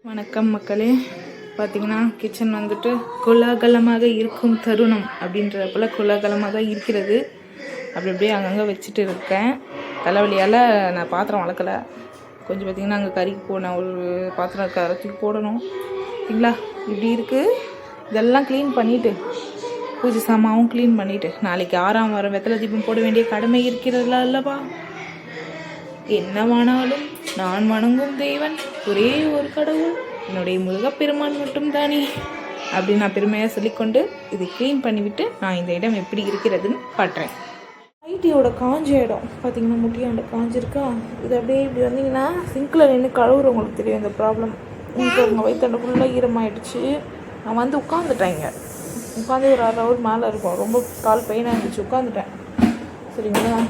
வணக்கம் மக்களே. பார்த்தீங்கன்னா கிச்சன் வந்துட்டு கோலாகலமாக இருக்கும் தருணம் அப்படின்ற போல் கோலாகலமாக இருக்கிறது. அப்படி அப்படியே அங்கங்கே வச்சுட்டு இருக்கேன். தலைவலியால் நான் பாத்திரம் வளர்க்கலை. கொஞ்சம் பார்த்திங்கன்னா அங்கே கறிக்கு போனேன், ஒரு பாத்திரம் கரைச்சி போடணும். சரிங்களா, இப்படி இருக்குது. இதெல்லாம் க்ளீன் பண்ணிவிட்டு பூஜை சாமாவும் க்ளீன் பண்ணிவிட்டு நாளைக்கு 6ஆம் வாரம் வெத்தலை தீபம் போட வேண்டிய கடமை இருக்கிறதுல அல்லவா. என்னவானாலும் நான் வணங்கும் தேவன் ஒரே ஒரு கடவுள், என்னுடைய முருகப்பெருமான் மட்டும்தானே அப்படின்னு நான் பெருமையாக சொல்லிக்கொண்டு இதை க்ளீன் பண்ணிவிட்டு நான் இந்த இடம் எப்படி இருக்கிறதுன்னு காட்டுறேன். ஐடியோட காஞ்ச இடம் பார்த்தீங்கன்னா முட்டியாண்ட காஞ்சிருக்கா. இது அப்படியே இப்படி வந்தீங்கன்னா சிங்கில் நின்று கழுவுறவங்களுக்கு தெரியும் இந்த ப்ராப்ளம். உங்களுக்கு அவங்க வயிற்றாண்ட ஃபுல்லாக ஈரமாயிடுச்சு. நான் வந்து உட்காந்துட்டேங்க. உட்காந்து ஒரு 1/2 ஹவர் மேலே இருக்கும். ரொம்ப கால் பெயினாக இருந்துச்சு, உட்காந்துட்டேன். சரிங்களா,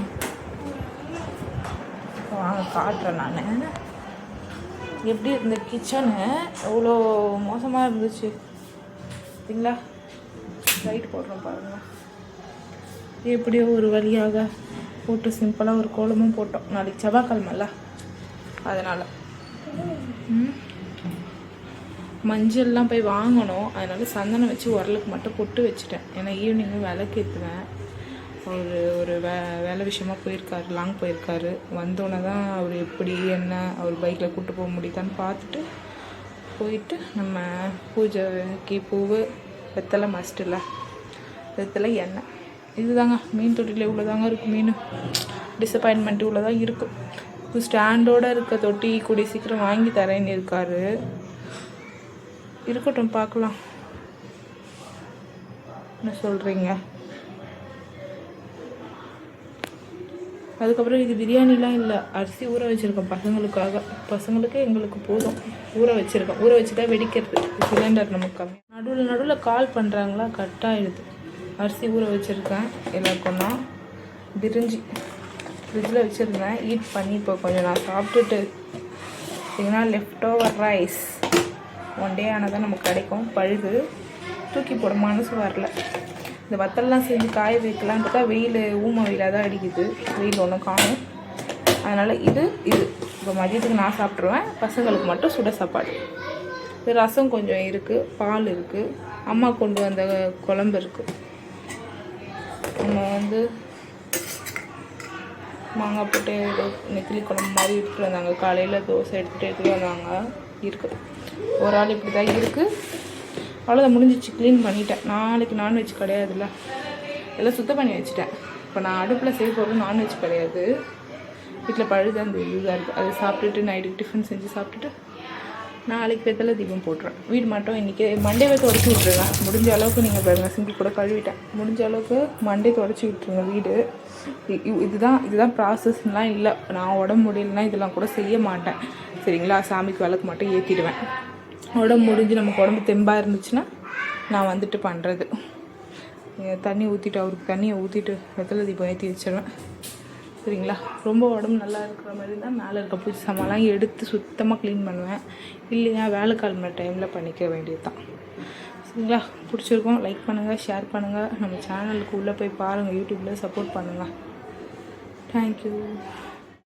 வாங்க காட்டுறேன். நான் எப்படி இருந்த கிச்சனு எவ்வளோ மோசமாக இருந்துச்சு சரிங்களா. லைட் போடுறோம் பாருங்கள். எப்படியோ ஒரு வழியாக போட்டு சிம்பிளாக ஒரு கோலமும் போட்டோம். நாளைக்கு செவ்வாய்க்கிழமைல அதனால் மஞ்சள்லாம் போய் வாங்கணும். அதனால் சந்தனம் வச்சு உரலுக்கு மட்டும் பொட்டு வச்சுட்டேன். ஏன்னா ஈவினிங்கும் விளக்கேற்றுவேன். ஒரு வேலை விஷயமா போயிருக்காரு, லாங் போயிருக்காரு. வந்தோடனே தான் அவர் எப்படி என்ன அவர் பைக்கில் கூப்பிட்டு போக முடியுதான்னு பார்த்துட்டு போயிட்டு நம்ம பூஜைக்கு பூவு வெத்தலை மஸ்ட் இல்லை, வெத்தலை எண்ணெய் இதுதாங்க. மீன் தொட்டியில் இவ்வளோ தாங்க இருக்குது. மீன் டிசப்பாயின்மெண்ட் இவ்வளோ தான் இருக்குது. இப்போ ஸ்டாண்டோடு இருக்க தொட்டி கூடிய சீக்கிரம் வாங்கி தரேன்னு இருக்காரு. இருக்கட்டும், பார்க்கலாம். என்ன சொல்கிறீங்க? அதுக்கப்புறம் இது பிரியாணிலாம் இல்லை, அரிசி ஊற வச்சுருக்கேன் பசங்களுக்காக. பசங்களுக்கு எங்களுக்கு போதும். ஊற வச்சுருக்கேன். ஊற வச்சு தான் வெடிக்கிறது. சிலிண்டர் நமக்கு கம்மி. நடுவில் கால் பண்ணுறாங்களா, கட் ஆகிடுது. அரிசி ஊற வச்சுருக்கேன் எல்லாருக்கும் தான். பிரிஞ்சி ஃப்ரிட்ஜில் வச்சுருந்தேன், ஈட் பண்ணி இப்போ கொஞ்சம் நான் சாப்பிட்டுட்டு பார்த்தீங்கன்னா லெஃப்ட் ஓவர் ரைஸ் 1 டே ஆனால் தான் நமக்கு கிடைக்கும். பழுது தூக்கி போட மனசு வரல. இந்த வத்தல்லாம் செஞ்சு காய வைக்கலான்னு பார்த்தா வெயில் ஊம வெயிலாக தான் அடிக்குது. வெயில் ஒன்றும் காணும். அதனால் இது இப்போ மதியத்துக்கு நான் சாப்பிட்ருவேன். பசங்களுக்கு மட்டும் சுட சாப்பாடு. இது ரசம் கொஞ்சம் இருக்குது, பால் இருக்குது, அம்மா கொண்டு வந்த குழம்பு இருக்குது. நம்ம வந்து மாங்காய் போட்டு நெத்திலி குழம்பு மாதிரி எடுத்துகிட்டு வந்தாங்க. காலையில் தோசை எடுத்துகிட்டு வந்தாங்க. இருக்குது ஒரு ஆள் இப்படி தான் இருக்குது. அவ்வளோதான், முடிஞ்சிச்சு. க்ளீன் பண்ணிட்டேன். நாளைக்கு நான்வெஜ் கிடையாதுல்ல, எல்லாம் சுத்தம் பண்ணி வச்சுட்டேன். இப்போ நான் அடுப்பில் செய்ய போகிறது நான்வெஜ் கிடையாது. வீட்டில் பழுது அந்த இதுதான் இருக்குது. அதை சாப்பிட்டுட்டு நைட்டுக்கு டிஃபன் செஞ்சு சாப்பிட்டுட்டு நாளைக்கு வெத்தலை தீபம் போட்டுருவேன். வீடு மட்டும் இன்றைக்கி மண்டேவே தொடச்சி விட்ருங்க. முடிஞ்ச அளவுக்கு நீங்கள் பாருங்கள், சிங்கிள் கூட கழுவிட்டேன். முடிஞ்ச அளவுக்கு மண்டே தொடச்சி விட்ருங்க வீடு. இதுதான் ப்ராசஸ்லாம் இல்லை. நான் உடம்பு முடியலன்னா இதெல்லாம் கூட செய்ய மாட்டேன். சரிங்களா, சாமிக்கு விளக்கு மட்டும் ஏற்றிடுவேன். உடம்பு முடிஞ்சு நமக்கு உடம்பு தெம்பாக இருந்துச்சுன்னா நான் வந்துட்டு பண்ணுறது. தண்ணி ஊற்றிட்டு அவருக்கு தண்ணியை ஊற்றிட்டு வெத்தலை தீபம் ஏற்றி வச்சிடுவேன். சரிங்களா, ரொம்ப உடம்பு நல்லா இருக்கிற மாதிரி தான் மேலே இருக்க பூஜை சாமான்லாம் எடுத்து சுத்தமாக க்ளீன் பண்ணுவேன். இல்லையா வேலைக்கிழமை டைமில் பண்ணிக்க வேண்டியது தான். சரிங்களா, பிடிச்சிருக்கோம். லைக் பண்ணுங்கள், ஷேர் பண்ணுங்கள். நம்ம சேனலுக்கு உள்ளே போய் பாருங்கள். யூடியூப்பில் சப்போர்ட் பண்ணுங்கள். தேங்க்யூ.